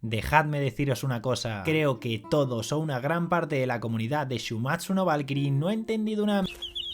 Dejadme deciros una cosa, creo que todos o una gran parte de la comunidad de Shumatsu no Valkyrie no ha entendido una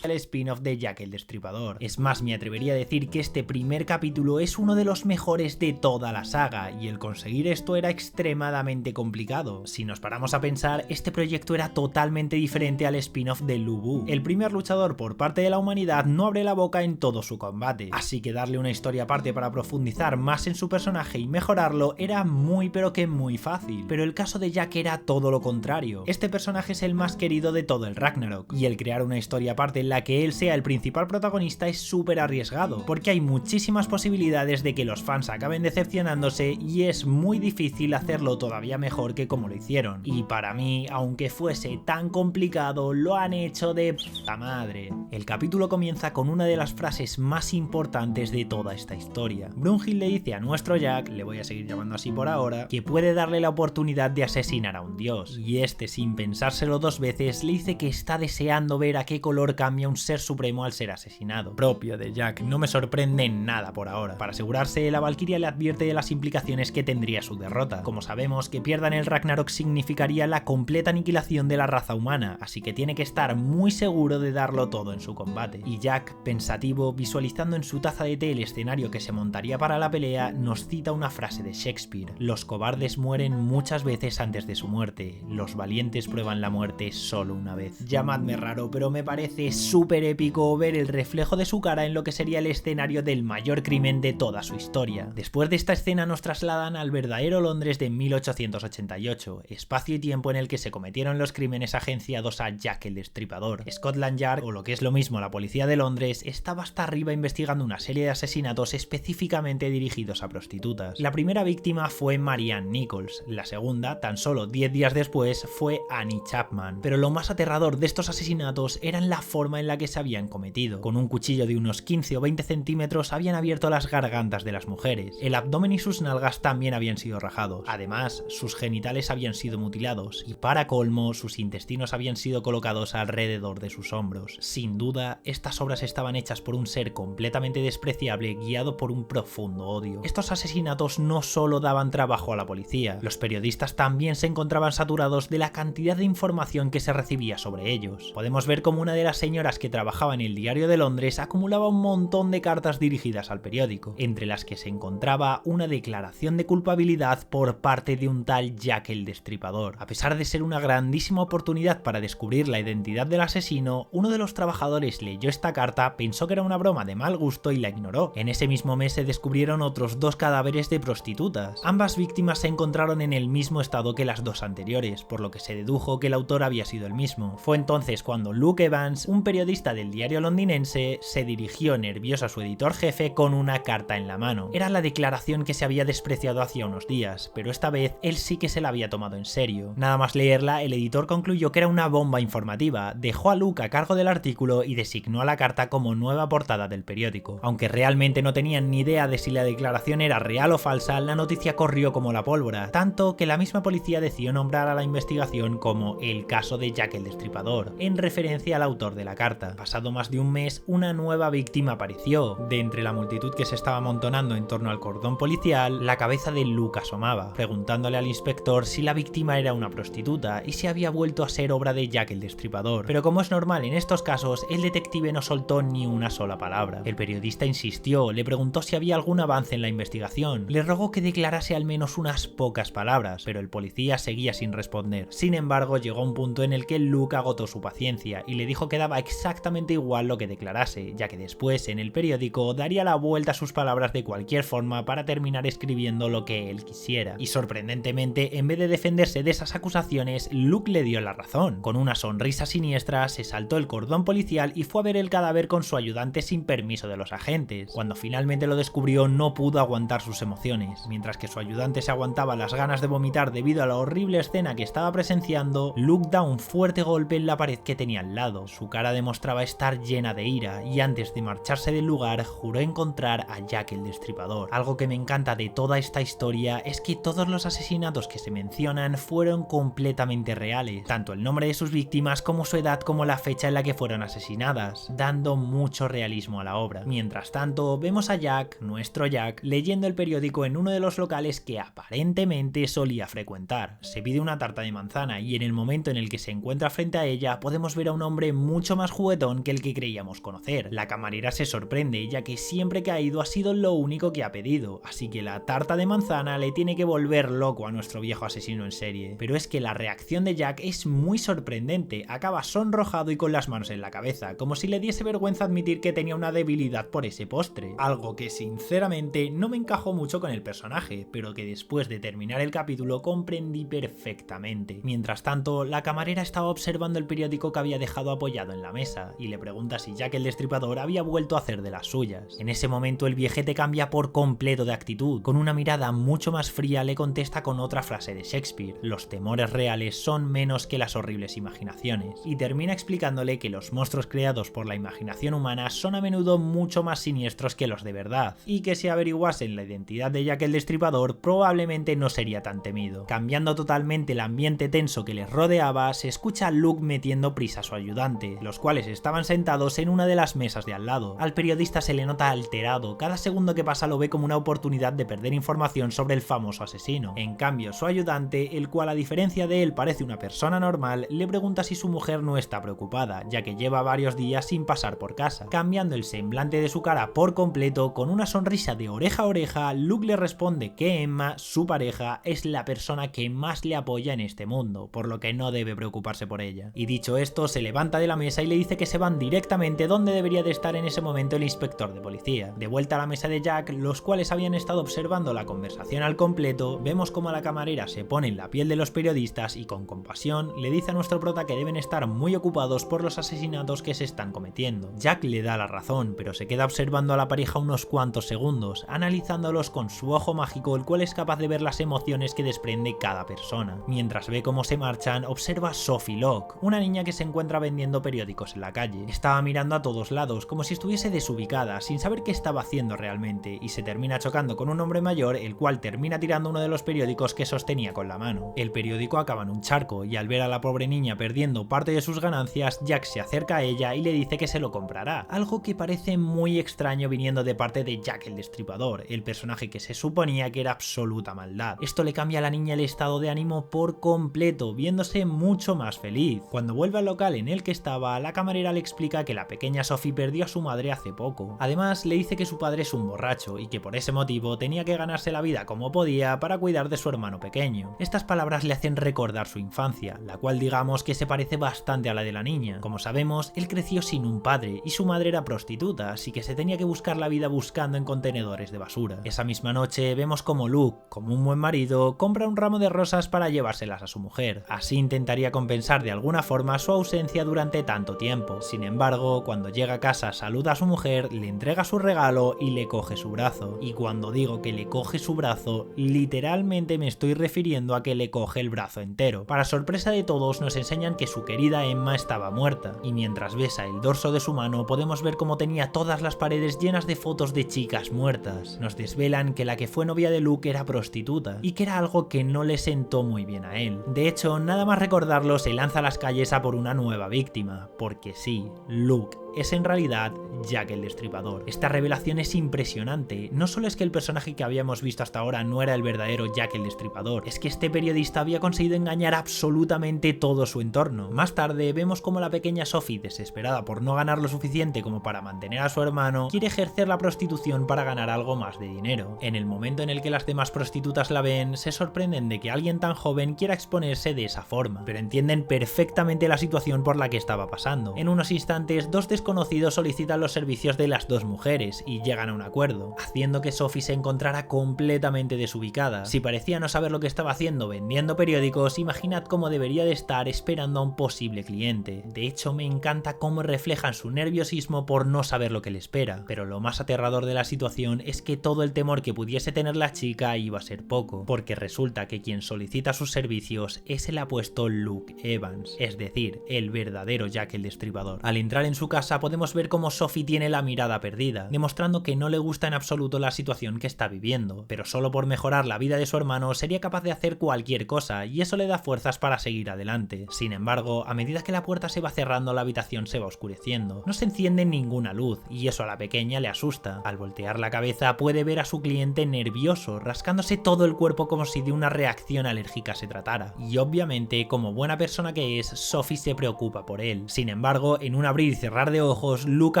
el spin-off de Jack el Destripador. Es más, me atrevería a decir que este primer capítulo es uno de los mejores de toda la saga, y el conseguir esto era extremadamente complicado. Si nos paramos a pensar, este proyecto era totalmente diferente al spin-off de Lu Bu. El primer luchador por parte de la humanidad no abre la boca en todo su combate, así que darle una historia aparte para profundizar más en su personaje y mejorarlo era muy pero que muy fácil. Pero el caso de Jack era todo lo contrario. Este personaje es el más querido de todo el Ragnarok, y el crear una historia aparte en la que él sea el principal protagonista es súper arriesgado, porque hay muchísimas posibilidades de que los fans acaben decepcionándose y es muy difícil hacerlo todavía mejor que como lo hicieron. Y para mí, aunque fuese tan complicado, lo han hecho de puta madre. El capítulo comienza con una de las frases más importantes de toda esta historia. Brunhild le dice a nuestro Jack, le voy a seguir llamando así por ahora, que puede darle la oportunidad de asesinar a un dios, y este, sin pensárselo dos veces, le dice que está deseando ver a qué color cambia un ser supremo al ser asesinado. Propio de Jack, no me sorprende nada por ahora. Para asegurarse, la Valkyria le advierte de las implicaciones que tendría su derrota. Como sabemos, que pierdan el Ragnarok significaría la completa aniquilación de la raza humana, así que tiene que estar muy seguro de darlo todo en su combate. Y Jack, pensativo, visualizando en su taza de té el escenario que se montaría para la pelea, nos cita una frase de Shakespeare: los cobardes mueren muchas veces antes de su muerte, los valientes prueban la muerte solo una vez. Llamadme raro, pero me parece súper épico ver el reflejo de su cara en lo que sería el escenario del mayor crimen de toda su historia. Después de esta escena nos trasladan al verdadero Londres de 1888, espacio y tiempo en el que se cometieron los crímenes agenciados a Jack el Destripador. Scotland Yard, o lo que es lo mismo la policía de Londres, estaba hasta arriba investigando una serie de asesinatos específicamente dirigidos a prostitutas. La primera víctima fue Marianne Nichols, la segunda, tan solo 10 días después, fue Annie Chapman. Pero lo más aterrador de estos asesinatos eran la forma en la que se habían cometido. Con un cuchillo de unos 15 o 20 centímetros habían abierto las gargantas de las mujeres. El abdomen y sus nalgas también habían sido rajados. Además, sus genitales habían sido mutilados y, para colmo, sus intestinos habían sido colocados alrededor de sus hombros. Sin duda, estas obras estaban hechas por un ser completamente despreciable, guiado por un profundo odio. Estos asesinatos no solo daban trabajo a la policía, los periodistas también se encontraban saturados de la cantidad de información que se recibía sobre ellos. Podemos ver cómo una de las señoras que trabajaba en el diario de Londres acumulaba un montón de cartas dirigidas al periódico, entre las que se encontraba una declaración de culpabilidad por parte de un tal Jack el Destripador. A pesar de ser una grandísima oportunidad para descubrir la identidad del asesino, uno de los trabajadores leyó esta carta, pensó que era una broma de mal gusto y la ignoró. En ese mismo mes se descubrieron otros dos cadáveres de prostitutas. Ambas víctimas se encontraron en el mismo estado que las dos anteriores, por lo que se dedujo que el autor había sido el mismo. Fue entonces cuando Luke Evans, un periodista del diario londinense, se dirigió nervioso a su editor jefe con una carta en la mano. Era la declaración que se había despreciado hacía unos días, pero esta vez él sí que se la había tomado en serio. Nada más leerla, el editor concluyó que era una bomba informativa, dejó a Luke a cargo del artículo y designó a la carta como nueva portada del periódico. Aunque realmente no tenían ni idea de si la declaración era real o falsa, la noticia corrió como la pólvora, tanto que la misma policía decidió nombrar a la investigación como el caso de Jack el Destripador, en referencia al autor de la carta. Pasado más de un mes, una nueva víctima apareció. De entre la multitud que se estaba amontonando en torno al cordón policial, la cabeza de Luke asomaba, preguntándole al inspector si la víctima era una prostituta y si había vuelto a ser obra de Jack el Destripador. Pero como es normal en estos casos, el detective no soltó ni una sola palabra. El periodista insistió, le preguntó si había algún avance en la investigación, le rogó que declarase al menos unas pocas palabras, pero el policía seguía sin responder. Sin embargo, llegó un punto en el que Luke agotó su paciencia y le dijo que daba exactamente igual lo que declarase, ya que después en el periódico daría la vuelta a sus palabras de cualquier forma para terminar escribiendo lo que él quisiera. Y sorprendentemente, en vez de defenderse de esas acusaciones, Luke le dio la razón. Con una sonrisa siniestra, se saltó el cordón policial y fue a ver el cadáver con su ayudante sin permiso de los agentes. Cuando finalmente lo descubrió, no pudo aguantar sus emociones. Mientras que su ayudante se aguantaba las ganas de vomitar debido a la horrible escena que estaba presenciando, Luke da un fuerte golpe en la pared que tenía al lado. Su cara de demostraba estar llena de ira y antes de marcharse del lugar juró encontrar a Jack el Destripador. Algo que me encanta de toda esta historia es que todos los asesinatos que se mencionan fueron completamente reales, tanto el nombre de sus víctimas como su edad como la fecha en la que fueron asesinadas, dando mucho realismo a la obra. Mientras tanto, vemos a Jack, nuestro Jack, leyendo el periódico en uno de los locales que aparentemente solía frecuentar. Se pide una tarta de manzana y en el momento en el que se encuentra frente a ella podemos ver a un hombre mucho más juguetón que el que creíamos conocer. La camarera se sorprende ya que siempre que ha ido ha sido lo único que ha pedido, así que la tarta de manzana le tiene que volver loco a nuestro viejo asesino en serie. Pero es que la reacción de Jack es muy sorprendente, acaba sonrojado y con las manos en la cabeza, como si le diese vergüenza admitir que tenía una debilidad por ese postre, algo que sinceramente no me encajó mucho con el personaje, pero que después de terminar el capítulo comprendí perfectamente. Mientras tanto, la camarera estaba observando el periódico que había dejado apoyado en la mesa y le pregunta si Jack el Destripador había vuelto a hacer de las suyas. En ese momento el viejete cambia por completo de actitud, con una mirada mucho más fría le contesta con otra frase de Shakespeare: los temores reales son menos que las horribles imaginaciones, y termina explicándole que los monstruos creados por la imaginación humana son a menudo mucho más siniestros que los de verdad, y que si averiguasen la identidad de Jack el Destripador probablemente no sería tan temido. Cambiando totalmente el ambiente tenso que les rodeaba, se escucha a Luke metiendo prisa a su ayudante, los cuales estaban sentados en una de las mesas de al lado. Al periodista se le nota alterado, cada segundo que pasa lo ve como una oportunidad de perder información sobre el famoso asesino. En cambio, su ayudante, el cual a diferencia de él parece una persona normal, le pregunta si su mujer no está preocupada, ya que lleva varios días sin pasar por casa. Cambiando el semblante de su cara por completo, con una sonrisa de oreja a oreja, Luke le responde que Emma, su pareja, es la persona que más le apoya en este mundo, por lo que no debe preocuparse por ella. Y dicho esto, se levanta de la mesa y le dice que se van directamente donde debería de estar en ese momento el inspector de policía. De vuelta a la mesa de Jack, los cuales habían estado observando la conversación al completo, vemos como la camarera se pone en la piel de los periodistas y con compasión le dice a nuestro prota que deben estar muy ocupados por los asesinatos que se están cometiendo. Jack le da la razón, pero se queda observando a la pareja unos cuantos segundos, analizándolos con su ojo mágico, el cual es capaz de ver las emociones que desprende cada persona. Mientras ve cómo se marchan, observa a Sophie Locke, una niña que se encuentra vendiendo periódicos en la calle. Estaba mirando a todos lados, como si estuviese desubicada, sin saber qué estaba haciendo realmente, y se termina chocando con un hombre mayor, el cual termina tirando uno de los periódicos que sostenía con la mano. El periódico acaba en un charco, y al ver a la pobre niña perdiendo parte de sus ganancias, Jack se acerca a ella y le dice que se lo comprará, algo que parece muy extraño viniendo de parte de Jack el Destripador, el personaje que se suponía que era absoluta maldad. Esto le cambia a la niña el estado de ánimo por completo, viéndose mucho más feliz. Cuando vuelve al local en el que estaba, la camarera le explica que la pequeña Sophie perdió a su madre hace poco. Además, le dice que su padre es un borracho y que por ese motivo tenía que ganarse la vida como podía para cuidar de su hermano pequeño. Estas palabras le hacen recordar su infancia, la cual digamos que se parece bastante a la de la niña. Como sabemos, él creció sin un padre y su madre era prostituta, así que se tenía que buscar la vida buscando en contenedores de basura. Esa misma noche vemos como Luke, como un buen marido, compra un ramo de rosas para llevárselas a su mujer. Así intentaría compensar de alguna forma su ausencia durante tanto tiempo. Sin embargo, cuando llega a casa saluda a su mujer, le entrega su regalo y le coge su brazo. Y cuando digo que le coge su brazo, literalmente me estoy refiriendo a que le coge el brazo entero. Para sorpresa de todos, nos enseñan que su querida Emma estaba muerta, y mientras besa el dorso de su mano podemos ver cómo tenía todas las paredes llenas de fotos de chicas muertas. Nos desvelan que la que fue novia de Luke era prostituta, y que era algo que no le sentó muy bien a él. De hecho, nada más recordarlo se lanza a las calles a por una nueva víctima, porque sí, Luke es en realidad Jack el Destripador. Esta revelación es impresionante. No solo es que el personaje que habíamos visto hasta ahora no era el verdadero Jack el Destripador, es que este periodista había conseguido engañar absolutamente todo su entorno. Más tarde vemos como la pequeña Sophie, desesperada por no ganar lo suficiente como para mantener a su hermano, quiere ejercer la prostitución para ganar algo más de dinero. En el momento en el que las demás prostitutas la ven, se sorprenden de que alguien tan joven quiera exponerse de esa forma, pero entienden perfectamente la situación por la que estaba pasando. En unos instantes, dos desconocido solicita los servicios de las dos mujeres y llegan a un acuerdo, haciendo que Sophie se encontrara completamente desubicada. Si parecía no saber lo que estaba haciendo vendiendo periódicos, imaginad cómo debería de estar esperando a un posible cliente. De hecho, me encanta cómo reflejan su nerviosismo por no saber lo que le espera, pero lo más aterrador de la situación es que todo el temor que pudiese tener la chica iba a ser poco, porque resulta que quien solicita sus servicios es el apuesto Luke Evans, es decir, el verdadero Jack el Destripador. Al entrar en su casa podemos ver cómo Sophie tiene la mirada perdida, demostrando que no le gusta en absoluto la situación que está viviendo, pero solo por mejorar la vida de su hermano sería capaz de hacer cualquier cosa y eso le da fuerzas para seguir adelante. Sin embargo, a medida que la puerta se va cerrando, la habitación se va oscureciendo. No se enciende ninguna luz y eso a la pequeña le asusta. Al voltear la cabeza puede ver a su cliente nervioso, rascándose todo el cuerpo como si de una reacción alérgica se tratara. Y obviamente, como buena persona que es, Sophie se preocupa por él. Sin embargo, en un abrir y cerrar de ojos, Luke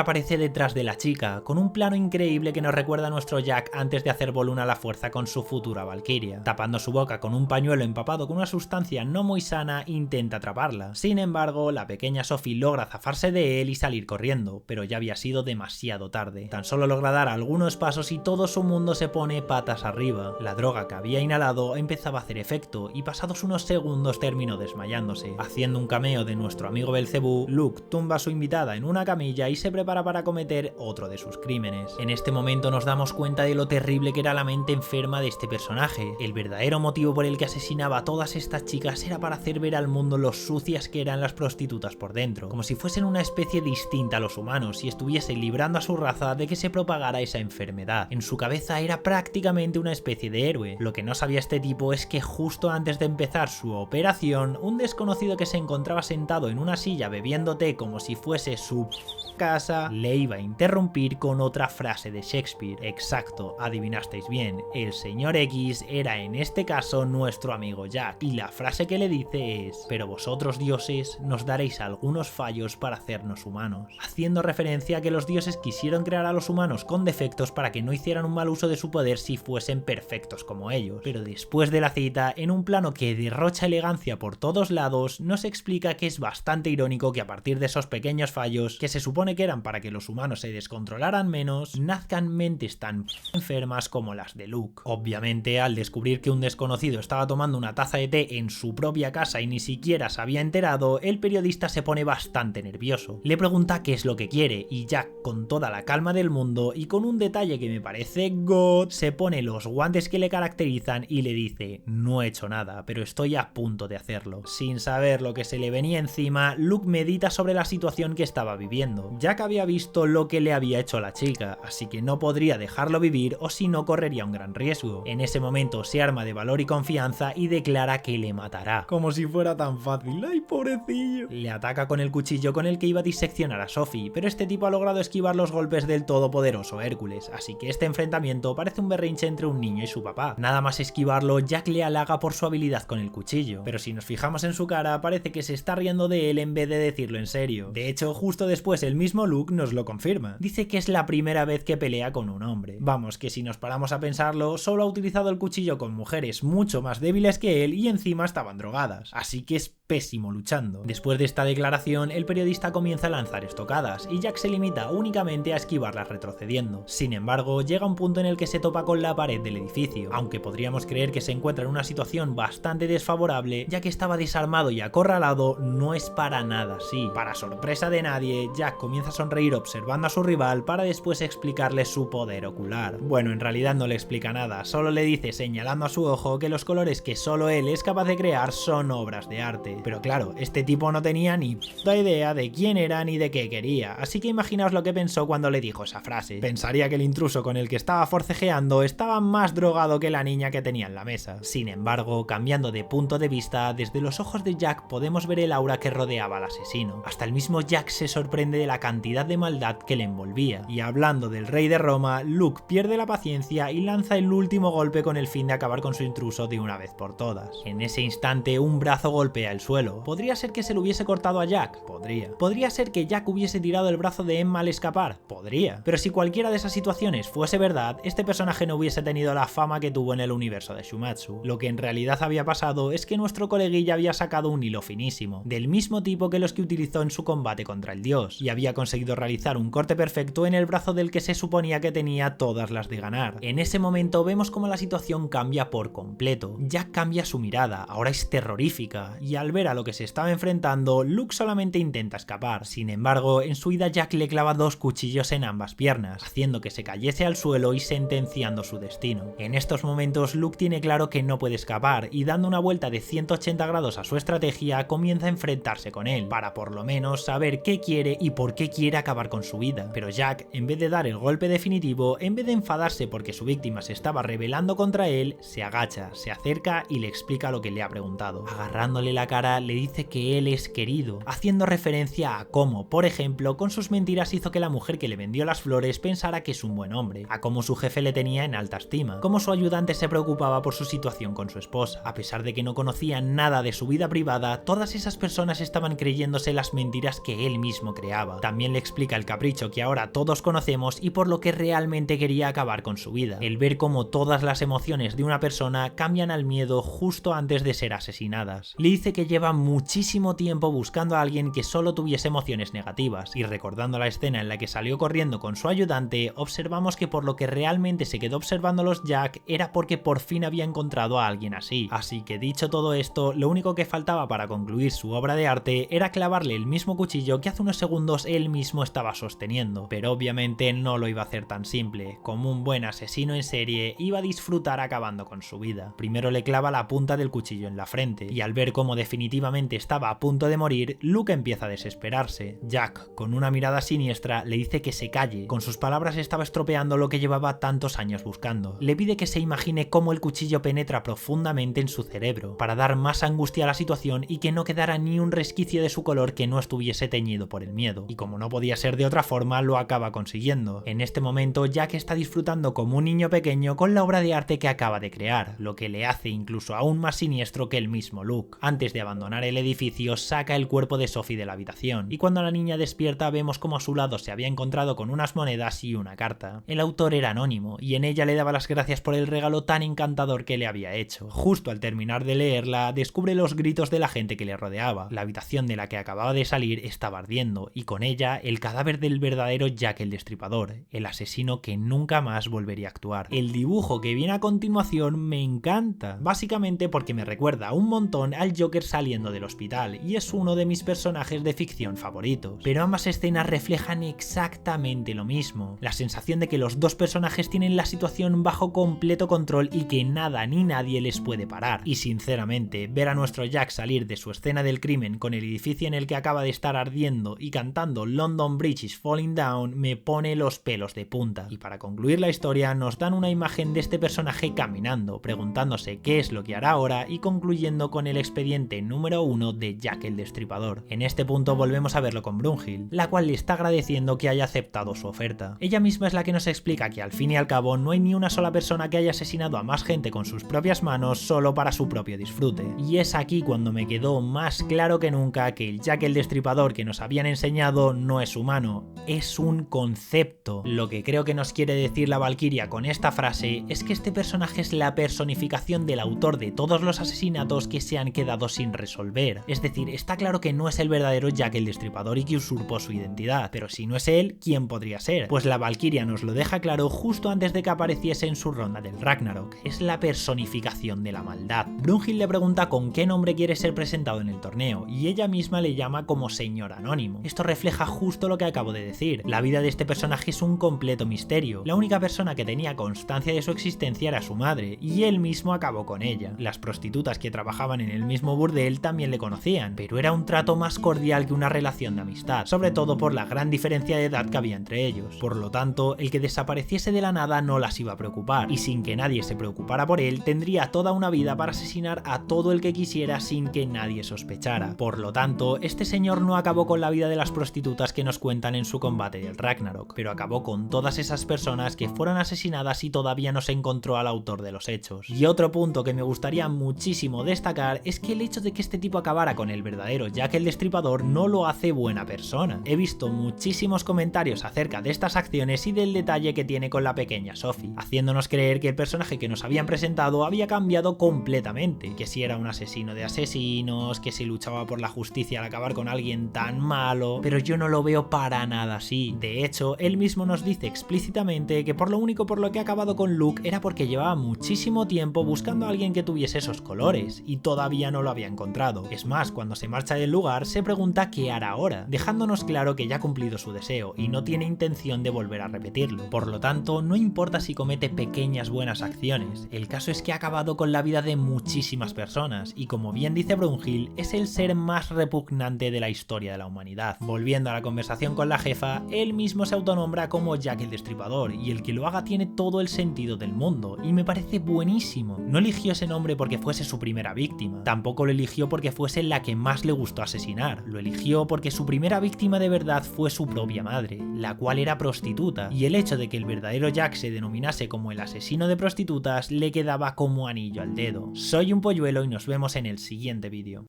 aparece detrás de la chica, con un plano increíble que nos recuerda a nuestro Jack antes de hacer boluna a la fuerza con su futura Valkyria. Tapando su boca con un pañuelo empapado con una sustancia no muy sana, intenta atraparla. Sin embargo, la pequeña Sophie logra zafarse de él y salir corriendo, pero ya había sido demasiado tarde. Tan solo logra dar algunos pasos y todo su mundo se pone patas arriba. La droga que había inhalado empezaba a hacer efecto y pasados unos segundos terminó desmayándose. Haciendo un cameo de nuestro amigo Belcebú, Luke tumba a su invitada en una camilla y se prepara para cometer otro de sus crímenes. En este momento nos damos cuenta de lo terrible que era la mente enferma de este personaje. El verdadero motivo por el que asesinaba a todas estas chicas era para hacer ver al mundo lo sucias que eran las prostitutas por dentro, como si fuesen una especie distinta a los humanos y estuviese librando a su raza de que se propagara esa enfermedad. En su cabeza era prácticamente una especie de héroe. Lo que no sabía este tipo es que justo antes de empezar su operación, un desconocido que se encontraba sentado en una silla bebiendo té como si fuese su casa, le iba a interrumpir con otra frase de Shakespeare. Exacto, adivinasteis bien, el señor X era en este caso nuestro amigo Jack, y la frase que le dice es: pero vosotros dioses nos daréis algunos fallos para hacernos humanos, haciendo referencia a que los dioses quisieron crear a los humanos con defectos para que no hicieran un mal uso de su poder si fuesen perfectos como ellos. Pero después de la cita, en un plano que derrocha elegancia por todos lados, nos explica que es bastante irónico que a partir de esos pequeños fallos, que se supone que eran para que los humanos se descontrolaran menos, nazcan mentes tan enfermas como las de Luke. Obviamente, al descubrir que un desconocido estaba tomando una taza de té en su propia casa y ni siquiera se había enterado, el periodista se pone bastante nervioso. Le pregunta qué es lo que quiere y Jack, con toda la calma del mundo y con un detalle que me parece god, se pone los guantes que le caracterizan y le dice: no he hecho nada, pero estoy a punto de hacerlo. Sin saber lo que se le venía encima, Luke medita sobre la situación que estaba viviendo. Jack había visto lo que le había hecho a la chica, así que no podría dejarlo vivir o si no correría un gran riesgo. En ese momento se arma de valor y confianza y declara que le matará. Como si fuera tan fácil. ¡Ay, pobrecillo! Le ataca con el cuchillo con el que iba a diseccionar a Sophie, pero este tipo ha logrado esquivar los golpes del todopoderoso Hércules, así que este enfrentamiento parece un berrinche entre un niño y su papá. Nada más esquivarlo, Jack le halaga por su habilidad con el cuchillo, pero si nos fijamos en su cara parece que se está riendo de él en vez de decirlo en serio. De hecho, justo después el mismo Luke nos lo confirma. Dice que es la primera vez que pelea con un hombre. Vamos, que si nos paramos a pensarlo, solo ha utilizado el cuchillo con mujeres mucho más débiles que él y encima estaban drogadas, así que es pésimo luchando. Después de esta declaración, el periodista comienza a lanzar estocadas y Jack se limita únicamente a esquivarlas retrocediendo. Sin embargo, llega un punto en el que se topa con la pared del edificio, aunque podríamos creer que se encuentra en una situación bastante desfavorable, ya que estaba desarmado y acorralado, no es para nada así. Para sorpresa de nadie, Jack comienza a sonreír observando a su rival para después explicarle su poder ocular. Bueno, en realidad no le explica nada, solo le dice señalando a su ojo que los colores que solo él es capaz de crear son obras de arte. Pero claro, este tipo no tenía ni puta idea de quién era ni de qué quería, así que imaginaos lo que pensó cuando le dijo esa frase. Pensaría que el intruso con el que estaba forcejeando estaba más drogado que la niña que tenía en la mesa. Sin embargo, cambiando de punto de vista, desde los ojos de Jack podemos ver el aura que rodeaba al asesino. Hasta el mismo Jack se sorprende de la cantidad de maldad que le envolvía. Y hablando del rey de Roma, Luke pierde la paciencia y lanza el último golpe con el fin de acabar con su intruso de una vez por todas. En ese instante, un brazo golpea el suelo. ¿Podría ser que se lo hubiese cortado a Jack? Podría. ¿Podría ser que Jack hubiese tirado el brazo de Emma al escapar? Podría. Pero si cualquiera de esas situaciones fuese verdad, este personaje no hubiese tenido la fama que tuvo en el universo de Shumatsu. Lo que en realidad había pasado es que nuestro coleguilla había sacado un hilo finísimo, del mismo tipo que los que utilizó en su combate contra el dios. 2, y había conseguido realizar un corte perfecto en el brazo del que se suponía que tenía todas las de ganar. En ese momento vemos como la situación cambia por completo. Jack cambia su mirada, ahora es terrorífica, y al ver a lo que se estaba enfrentando, Luke solamente intenta escapar. Sin embargo, en su huida Jack le clava 2 cuchillos en ambas piernas, haciendo que se cayese al suelo y sentenciando su destino. En estos momentos Luke tiene claro que no puede escapar, y dando una vuelta de 180 grados a su estrategia, comienza a enfrentarse con él, para por lo menos saber qué quiere y por qué quiere acabar con su vida. Pero Jack, en vez de dar el golpe definitivo, en vez de enfadarse porque su víctima se estaba rebelando contra él, se agacha, se acerca y le explica lo que le ha preguntado. Agarrándole la cara, le dice que él es querido, haciendo referencia a cómo, por ejemplo, con sus mentiras hizo que la mujer que le vendió las flores pensara que es un buen hombre, a cómo su jefe le tenía en alta estima, cómo su ayudante se preocupaba por su situación con su esposa. A pesar de que no conocía nada de su vida privada, todas esas personas estaban creyéndose las mentiras que él mismo creaba. También le explica el capricho que ahora todos conocemos y por lo que realmente quería acabar con su vida, el ver cómo todas las emociones de una persona cambian al miedo justo antes de ser asesinadas. Le dice que lleva muchísimo tiempo buscando a alguien que solo tuviese emociones negativas, y recordando la escena en la que salió corriendo con su ayudante, observamos que por lo que realmente se quedó observándolos Jack era porque por fin había encontrado a alguien así. Así que dicho todo esto, lo único que faltaba para concluir su obra de arte era clavarle el mismo cuchillo que hace unos segundos él mismo estaba sosteniendo, pero obviamente no lo iba a hacer tan simple. Como un buen asesino en serie, iba a disfrutar acabando con su vida. Primero le clava la punta del cuchillo en la frente, y al ver cómo definitivamente estaba a punto de morir, Luke empieza a desesperarse. Jack, con una mirada siniestra, le dice que se calle. Con sus palabras estaba estropeando lo que llevaba tantos años buscando. Le pide que se imagine cómo el cuchillo penetra profundamente en su cerebro, para dar más angustia a la situación y que no quedara ni un resquicio de su color que no estuviese teñido por el miedo. Y como no podía ser de otra forma, lo acaba consiguiendo. En este momento, Jack está disfrutando como un niño pequeño con la obra de arte que acaba de crear, lo que le hace incluso aún más siniestro que el mismo Luke. Antes de abandonar el edificio, saca el cuerpo de Sophie de la habitación, y cuando la niña despierta vemos como a su lado se había encontrado con unas monedas y una carta. El autor era anónimo, y en ella le daba las gracias por el regalo tan encantador que le había hecho. Justo al terminar de leerla, descubre los gritos de la gente que le rodeaba. La habitación de la que acababa de salir estaba ardiendo, y con ella el cadáver del verdadero Jack el Destripador, el asesino que nunca más volvería a actuar. El dibujo que viene a continuación me encanta, básicamente porque me recuerda un montón al Joker saliendo del hospital, y es uno de mis personajes de ficción favoritos. Pero ambas escenas reflejan exactamente lo mismo, la sensación de que los dos personajes tienen la situación bajo completo control y que nada ni nadie les puede parar. Y sinceramente, ver a nuestro Jack salir de su escena del crimen con el edificio en el que acaba de estar ardiendo y cantando London Bridge is Falling Down me pone los pelos de punta. Y para concluir la historia nos dan una imagen de este personaje caminando, preguntándose qué es lo que hará ahora y concluyendo con el expediente número 1 de Jack el Destripador. En este punto volvemos a verlo con Brunhild, la cual le está agradeciendo que haya aceptado su oferta. Ella misma es la que nos explica que al fin y al cabo no hay ni una sola persona que haya asesinado a más gente con sus propias manos solo para su propio disfrute. Y es aquí cuando me quedó más claro que nunca que el Jack el Destripador que nos habían enseñado no es humano, es un concepto. Lo que creo que nos quiere decir la Valquiria con esta frase es que este personaje es la personificación del autor de todos los asesinatos que se han quedado sin resolver. Es decir, está claro que no es el verdadero Jack el Destripador y que usurpó su identidad, pero si no es él, ¿quién podría ser? Pues la Valquiria nos lo deja claro justo antes de que apareciese en su ronda del Ragnarok. Es la personificación de la maldad. Brunhild le pregunta con qué nombre quiere ser presentado en el torneo, y ella misma le llama como Señor Anónimo. Esto refleja justo lo que acabo de decir. La vida de este personaje es un completo misterio. La única persona que tenía constancia de su existencia era su madre, y él mismo acabó con ella. Las prostitutas que trabajaban en el mismo burdel también le conocían, pero era un trato más cordial que una relación de amistad, sobre todo por la gran diferencia de edad que había entre ellos. Por lo tanto, el que desapareciese de la nada no las iba a preocupar, y sin que nadie se preocupara por él, tendría toda una vida para asesinar a todo el que quisiera sin que nadie sospechara. Por lo tanto, este señor no acabó con la vida de las prostitutas que nos cuentan en su combate del Ragnarok, pero acabó con todas esas personas que fueron asesinadas y todavía no se encontró al autor de los hechos. Y otro punto que me gustaría muchísimo destacar es que el hecho de que este tipo acabara con el verdadero Jack el Destripador no lo hace buena persona. He visto muchísimos comentarios acerca de estas acciones y del detalle que tiene con la pequeña Sophie, haciéndonos creer que el personaje que nos habían presentado había cambiado completamente, que si era un asesino de asesinos, que si luchaba por la justicia al acabar con alguien tan malo. pero yo no lo veo para nada así. De hecho, él mismo nos dice explícitamente que por lo único por lo que ha acabado con Luke era porque llevaba muchísimo tiempo buscando a alguien que tuviese esos colores y todavía no lo había encontrado. Es más, cuando se marcha del lugar se pregunta qué hará ahora, dejándonos claro que ya ha cumplido su deseo y no tiene intención de volver a repetirlo. Por lo tanto, no importa si comete pequeñas buenas acciones, el caso es que ha acabado con la vida de muchísimas personas y, como bien dice Brunhild, es el ser más repugnante de la historia de la humanidad. Volviendo a la conversación con la jefa, él mismo se autonombra como Jack el Destripador y el que lo haga tiene todo el sentido del mundo y me parece buenísimo. No eligió ese nombre porque fuese su primera víctima, tampoco lo eligió porque fuese la que más le gustó asesinar, lo eligió porque su primera víctima de verdad fue su propia madre, la cual era prostituta, y el hecho de que el verdadero Jack se denominase como el asesino de prostitutas le quedaba como anillo al dedo. Soy un polluelo y nos vemos en el siguiente vídeo.